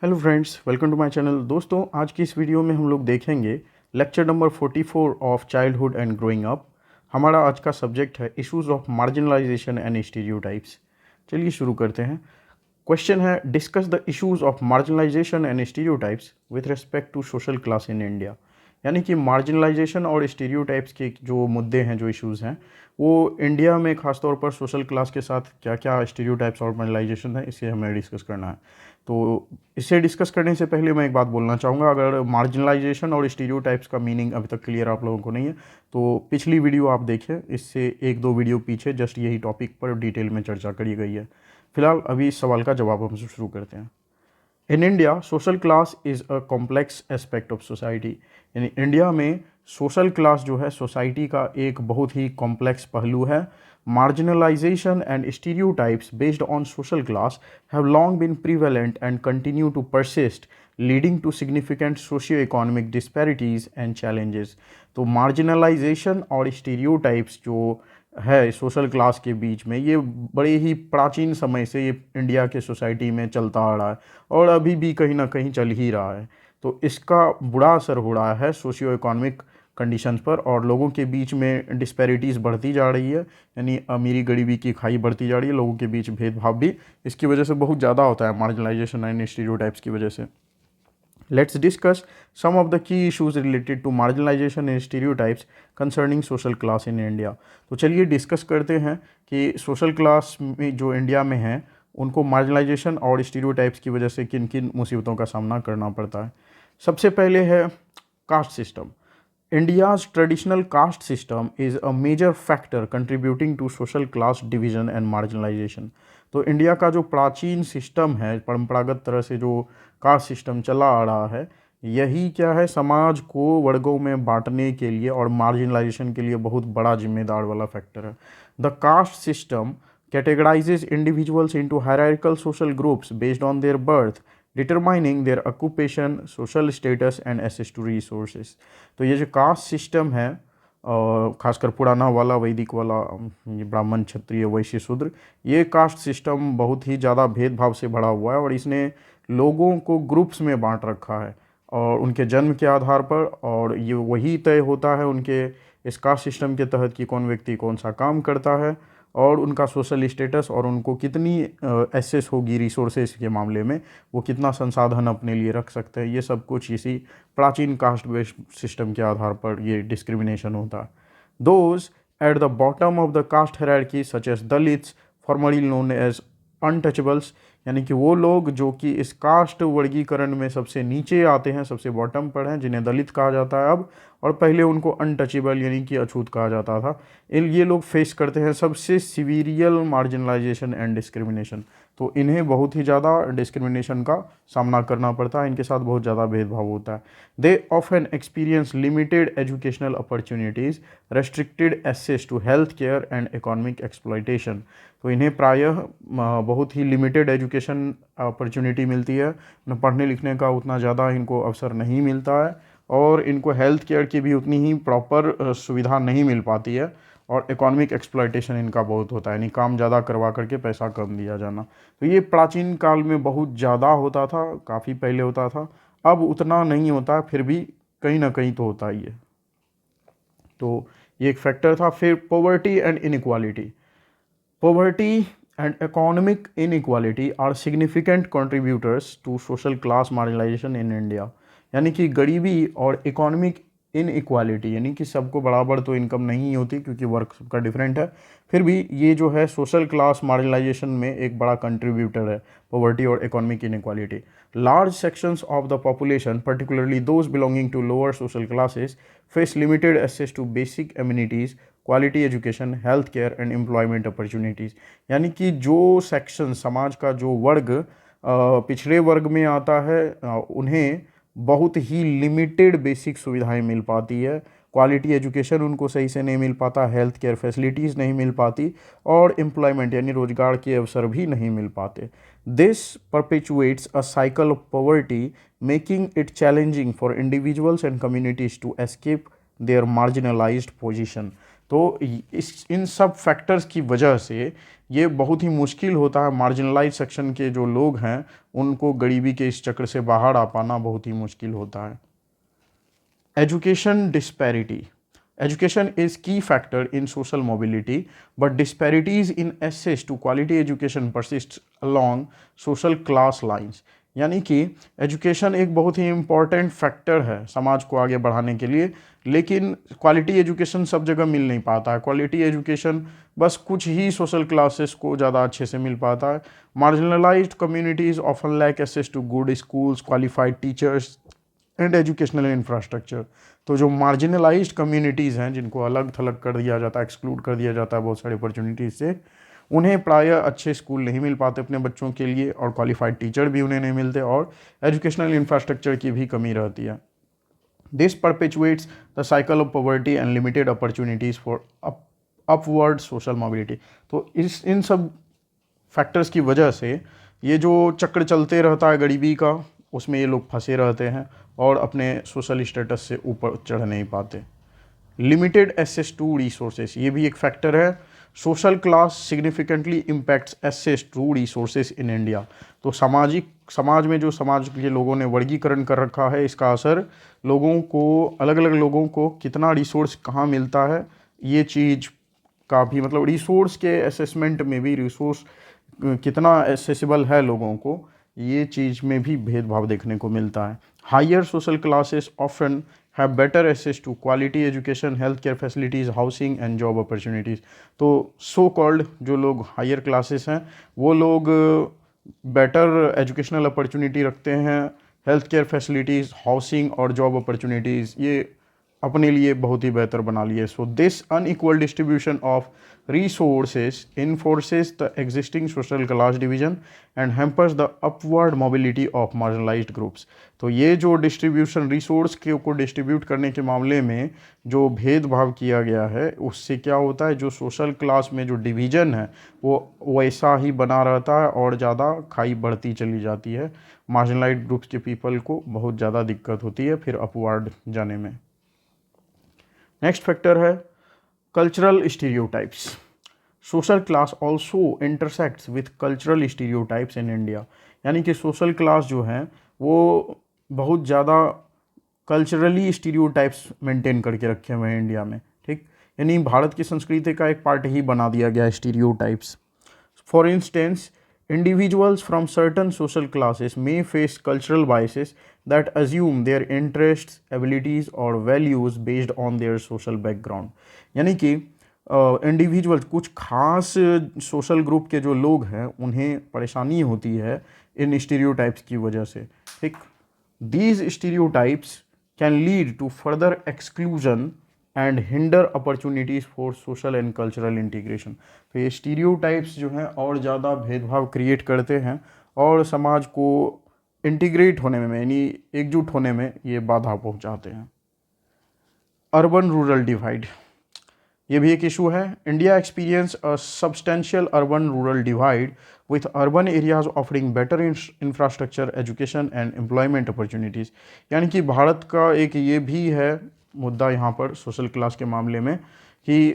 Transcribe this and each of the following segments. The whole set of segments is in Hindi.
Hello friends, welcome to my channel. दोस्तों, आज की इस वीडियो में हम लोग देखेंगे lecture number 44 of childhood and growing up. हमारा आज का सब्जेक्ट है issues of marginalisation and stereotypes. चलिए शुरू करते हैं। क्वेश्चन है, discuss the issues of marginalisation and stereotypes with respect to social class in India. यानी कि मार्जिनलाइजेशन और स्टीरियोटाइप्स के जो मुद्दे हैं, जो इश्यूज़ हैं, वो इंडिया में खासतौर पर सोशल क्लास के साथ क्या क्या स्टीरियोटाइप्स और मार्जिनलाइजेशन है, इसे हमें डिस्कस करना है। तो इसे डिस्कस करने से पहले मैं एक बात बोलना चाहूँगा। अगर मार्जिनलाइजेशन और स्टीरियोटाइप्स का मीनिंग अभी तक क्लियर आप लोगों को नहीं है तो पिछली वीडियो आप देखें, इससे एक दो वीडियो पीछे जस्ट यही टॉपिक पर डिटेल में चर्चा करी गई है। फिलहाल अभी इस सवाल का जवाब हम शुरू करते हैं। In India social class is a complex aspect of society. यानी इंडिया में सोशल क्लास जो है सोसाइटी का एक बहुत ही कॉम्प्लेक्स पहलू है। Marginalisation and stereotypes based on social class have long been prevalent and continue to persist, leading to significant socio economic disparities and challenges. तो मार्जिनलाइजेशन और स्टीरियोटाइप्स जो है सोशल क्लास के बीच में, ये बड़े ही प्राचीन समय से ये इंडिया के सोसाइटी में चलता आ रहा है और अभी भी कहीं ना कहीं चल ही रहा है। तो इसका बुरा असर हो रहा है सोशियो इकोनॉमिक कंडीशंस पर और लोगों के बीच में डिस्पैरिटीज़ बढ़ती जा रही है। यानी अमीरी गरीबी की खाई बढ़ती जा रही है, लोगों के बीच भेदभाव भी इसकी वजह से बहुत ज़्यादा होता है, मार्जिनलाइजेशन एंड स्टीरियोटाइप्स की वजह से। Let's discuss some of the key issues related to marginalization and stereotypes concerning social class in India। तो चलिए डिस्कस करते हैं कि सोशल क्लास में जो इंडिया में हैं उनको मार्जिनलाइजेशन और स्टीरियोटाइप्स की वजह से किन किन मुसीबतों का सामना करना पड़ता है। सबसे पहले है caste system. India's traditional caste system is a major factor contributing to social class division and marginalization। तो इंडिया का जो प्राचीन सिस्टम है, परंपरागत तरह से जो कास्ट सिस्टम चला आ रहा है, यही क्या है, समाज को वर्गों में बांटने के लिए और मार्जिनलाइजेशन के लिए बहुत बड़ा जिम्मेदार वाला फैक्टर है। The caste system categorizes individuals into hierarchical social groups based on their birth, determining their occupation, social status and access to resources। तो ये जो कास्ट सिस्टम है, खासकर पुराना वाला वैदिक वाला, ये ब्राह्मण क्षत्रिय वैश्य शूद्र, ये कास्ट सिस्टम बहुत ही ज़्यादा भेदभाव से भरा हुआ है और इसने लोगों को ग्रुप्स में बांट रखा है और उनके जन्म के आधार पर, और ये वही तय होता है उनके इस कास्ट सिस्टम के तहत कि कौन व्यक्ति कौन सा काम करता है और उनका सोशल स्टेटस और उनको कितनी एक्सेस होगी रिसोर्सेज के मामले में, वो कितना संसाधन अपने लिए रख सकते हैं। ये सब कुछ इसी प्राचीन कास्ट बेस्ड सिस्टम के आधार पर ये डिस्क्रिमिनेशन होता है। Those at the bottom of the caste hierarchy such as Dalits, formerly known as untouchables, यानी कि वो लोग जो कि इस कास्ट वर्गीकरण में सबसे नीचे आते हैं, सबसे बॉटम पर हैं, जिन्हें दलित कहा जाता है अब, और पहले उनको अनटचेबल यानी कि अछूत कहा जाता था। ये लोग फेस करते हैं सबसे सिविरियल मार्जिनलाइजेशन एंड डिस्क्रिमिनेशन। तो इन्हें बहुत ही ज़्यादा डिस्क्रिमिनेशन का सामना करना पड़ता है, इनके साथ बहुत ज़्यादा भेदभाव होता है। They often experience limited educational opportunities, restricted access to health care and economic exploitation. तो इन्हें प्रायः बहुत ही लिमिटेड एजुकेशन अपॉर्चुनिटी मिलती है, न पढ़ने लिखने का उतना ज़्यादा इनको अवसर नहीं मिलता है और इनको हेल्थ केयर की भी उतनी ही प्रॉपर सुविधा नहीं मिल पाती है और इकोनॉमिक एक्सप्लॉयटेशन इनका बहुत होता है, यानी काम ज़्यादा करवा करके पैसा कम दिया जाना। तो ये प्राचीन काल में बहुत ज़्यादा होता था, काफ़ी पहले होता था, अब उतना नहीं होता, फिर भी कहीं ना कहीं तो होता ही है। तो ये एक फैक्टर था। फिर poverty and inequality. Poverty and economic inequality are significant contributors to social class marginalization in India। यानी कि गरीबी और इकोनॉमिक इनइक्वालिटी, यानी कि सबको बराबर तो इनकम नहीं होती क्योंकि वर्क सबका डिफरेंट है, फिर भी ये जो है सोशल क्लास मार्जिनलाइजेशन में एक बड़ा कंट्रीब्यूटर है, पॉवर्टी और economic inequality. Large sections of the population, particularly those belonging to lower social classes, face limited access to basic amenities, quality education, health care and employment opportunities. यानी कि जो सेक्शन, समाज का जो वर्ग पिछड़े वर्ग में आता है, उन्हें बहुत ही लिमिटेड बेसिक सुविधाएं मिल पाती है, क्वालिटी एजुकेशन उनको सही से नहीं मिल पाता, हेल्थ केयर फैसिलिटीज़ नहीं मिल पाती और एम्प्लॉयमेंट यानी रोजगार के अवसर भी नहीं मिल पाते। This perpetuates a cycle of poverty, making it challenging for individuals and communities to escape their marginalised position. तो इस इन सब फैक्टर्स की वजह से ये बहुत ही मुश्किल होता है, मार्जिनलाइज सेक्शन के जो लोग हैं उनको गरीबी के इस चक्र से बाहर आ पाना बहुत ही मुश्किल होता है। Education disparity. Education is key factor in social mobility, but disparities in access to quality education persists along social class lines. यानी कि एजुकेशन एक बहुत ही इम्पॉर्टेंट फैक्टर है समाज को आगे बढ़ाने के लिए, लेकिन क्वालिटी एजुकेशन सब जगह मिल नहीं पाता है। क्वालिटी एजुकेशन बस कुछ ही सोशल क्लासेस को ज़्यादा अच्छे से मिल पाता है। Marginalised communities often lack access to good schools, qualified teachers and educational infrastructure. तो जो मार्जिनलाइज्ड कम्युनिटीज़ हैं, जिनको अलग थलग कर दिया जाता है, एक्सक्लूड कर दिया जाता है बहुत सारी अपॉर्चुनिटीज़ से, उन्हें प्रायः अच्छे स्कूल नहीं मिल पाते अपने बच्चों के लिए, और क्वालिफाइड टीचर भी उन्हें नहीं मिलते, और एजुकेशनल इंफ्रास्ट्रक्चर की भी कमी रहती है। This perpetuates the cycle of poverty and limited opportunities for upward social mobility. तो इन सब फैक्टर्स की वजह से ये जो चक्र चलते रहता है गरीबी का, उसमें ये लोग फंसे रहते हैं और अपने सोशल स्टेटस से ऊपर चढ़ नहीं पाते। लिमिटेड एक्सेस टू रिसोर्सेज, ये भी एक फैक्टर है। Social class significantly impacts access to resources in India. तो समाज में जो समाज के लोगों ने वर्गीकरण कर रखा है, इसका असर लोगों को, अलग अलग लोगों को कितना रिसोर्स कहाँ मिलता है, ये चीज़ का भी मतलब रिसोर्स के असेसमेंट में भी, रिसोर्स कितना एसेसिबल है लोगों को, ये चीज़ में भी भेदभाव देखने को मिलता है। Higher social classes often have better access to quality education, health care facilities, housing and job opportunities. तो सो कॉल्ड जो लोग हायर क्लासेस हैं वो लोग बेटर एजुकेशनल अपॉर्चुनिटी रखते हैं, हेल्थ केयर फैसिलिटीज़, हाउसिंग और जॉब अपॉर्चुनिटीज़ ये अपने लिए बहुत ही बेहतर बना लिए। So this unequal distribution of resources enforces the existing social class division and hampers the upward mobility of marginalized groups। तो ये जो डिस्ट्रीब्यूशन, रिसोर्स को डिस्ट्रीब्यूट करने के मामले में जो भेदभाव किया गया है, उससे क्या होता है, जो सोशल क्लास में जो डिवीज़न है वो वैसा ही बना रहता है और ज़्यादा खाई बढ़ती चली जाती है। मार्जिनलाइज्ड ग्रुप्स के पीपल को बहुत ज़्यादा दिक्कत होती है फिर अपवर्ड जाने में। नेक्स्ट फैक्टर है cultural stereotypes. Social class also intersects with cultural stereotypes in India. यानी कि सोशल क्लास जो है वो बहुत ज़्यादा कल्चरली स्टीरियोटाइप्स मेंटेन करके रखे हुए हैं इंडिया में, ठीक। यानी भारत की संस्कृति का एक पार्ट ही बना दिया गया है stereotypes. For instance, individuals from certain social classes may face cultural biases that assume their interests, abilities or values based on their social background। यानी कि इंडिविजुअल, कुछ खास सोशल ग्रुप के जो लोग हैं उन्हें परेशानी होती है इन स्टीरियोटाइप्स की वजह से, ठीक। These stereotypes can lead to further exclusion and hinder opportunities for social and cultural integration. तो ये स्टीरियोटाइप्स जो हैं और ज़्यादा भेदभाव क्रिएट करते हैं और समाज को इंटीग्रेट होने में, यानी एकजुट होने में ये बाधा पहुंचाते हैं। अर्बन रूरल डिवाइड, ये भी एक इशू है। India experience a substantial urban rural divide with urban areas offering better infrastructure, education and employment opportunities. यानी कि भारत का एक ये भी है मुद्दा यहाँ पर सोशल क्लास के मामले में कि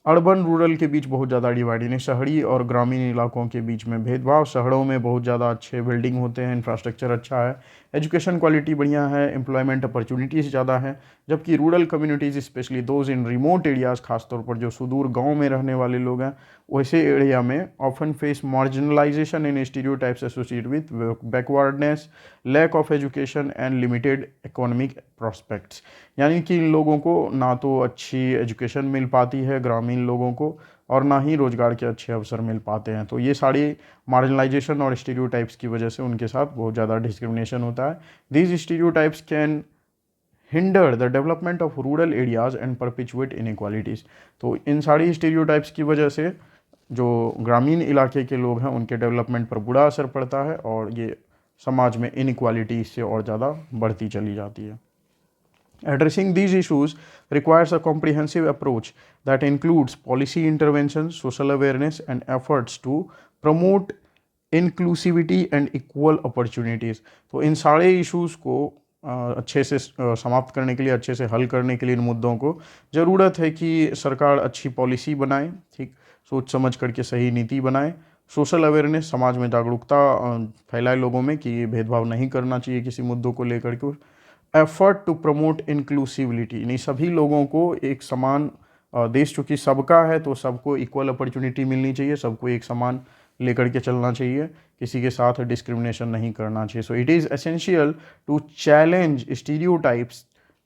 अर्बन रूरल के बीच बहुत ज़्यादा डिवाइड, यानी शहरी और ग्रामीण इलाकों के बीच में भेदभाव। शहरों में बहुत ज़्यादा अच्छे बिल्डिंग होते हैं, इंफ्रास्ट्रक्चर अच्छा है, एजुकेशन क्वालिटी बढ़िया है, एम्प्लॉयमेंट अपॉर्चुनिटीज़ ज़्यादा है, जबकि rural communities specially those in remote areas, खासतौर पर जो सुदूर गाँव में रहने वाले लोग हैं, वैसे एरिया में often face marginalisation in stereotypes associated with backwardness, lack of education and limited economic prospects. यानी कि इन लोगों को ना तो अच्छी एजुकेशन मिल पाती है ग्रामीण लोगों को, और ना ही रोज़गार के अच्छे अवसर मिल पाते हैं। तो ये सारी मार्जिनलाइजेशन और स्टीरियोटाइप्स की वजह से उनके साथ बहुत ज़्यादा डिस्क्रिमिनेशन होता है। These stereotypes can hinder the development of rural areas and perpetuate inequalities. तो इन सारी स्टीरियोटाइप्स की वजह से जो ग्रामीण इलाके के लोग हैं उनके डेवलपमेंट पर बुरा असर पड़ता है और ये समाज में इनइक्वालिटी इससे और ज़्यादा बढ़ती चली जाती है। Addressing these issues requires a comprehensive approach that includes policy interventions, social awareness, and efforts to promote inclusivity and equal opportunities। तो इन सारे इश्यूज़ को अच्छे से समाप्त करने के लिए, अच्छे से हल करने के लिए इन मुद्दों को ज़रूरत है कि सरकार अच्छी पॉलिसी बनाए, ठीक, सोच समझ करके सही नीति बनाए, सोशल अवेयरनेस, समाज में जागरूकता फैलाए लोगों में कि ये भेदभाव नहीं करना चाहिए किसी मुद्दों को लेकर के। एफर्ट टू प्रमोट इंक्लूसिविटी, यानी सभी लोगों को एक समान, देश चूँकि सबका है तो सबको इक्वल अपॉर्चुनिटी मिलनी चाहिए, सबको एक समान लेकर के चलना चाहिए, किसी के साथ डिस्क्रिमिनेशन नहीं करना चाहिए। So it is essential to challenge stereotypes,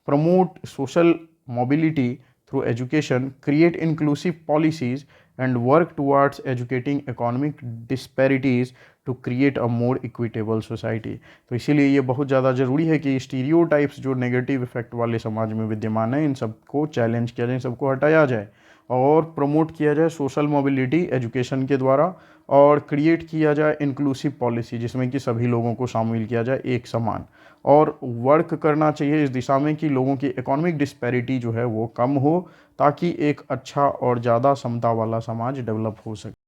promote social mobility through education, create inclusive policies, and work towards educating economic disparities to create a more equitable society। तो इसीलिए ये बहुत ज़्यादा ज़रूरी है कि स्टीरियोटाइप्स जो नेगेटिव इफेक्ट वाले समाज में विद्यमान है, इन सबको चैलेंज किया जाए, इन सबको हटाया जाए और प्रमोट किया जाए सोशल मोबिलिटी एजुकेशन के द्वारा, और क्रिएट किया जाए इंक्लूसिव पॉलिसी जिसमें कि सभी लोगों को शामिल किया जाए एक समान, और वर्क करना चाहिए इस दिशा में कि लोगों की इकोनॉमिक डिस्पैरिटी जो है वो कम हो, ताकि एक अच्छा और ज़्यादा समता वाला समाज डेवलप हो सके।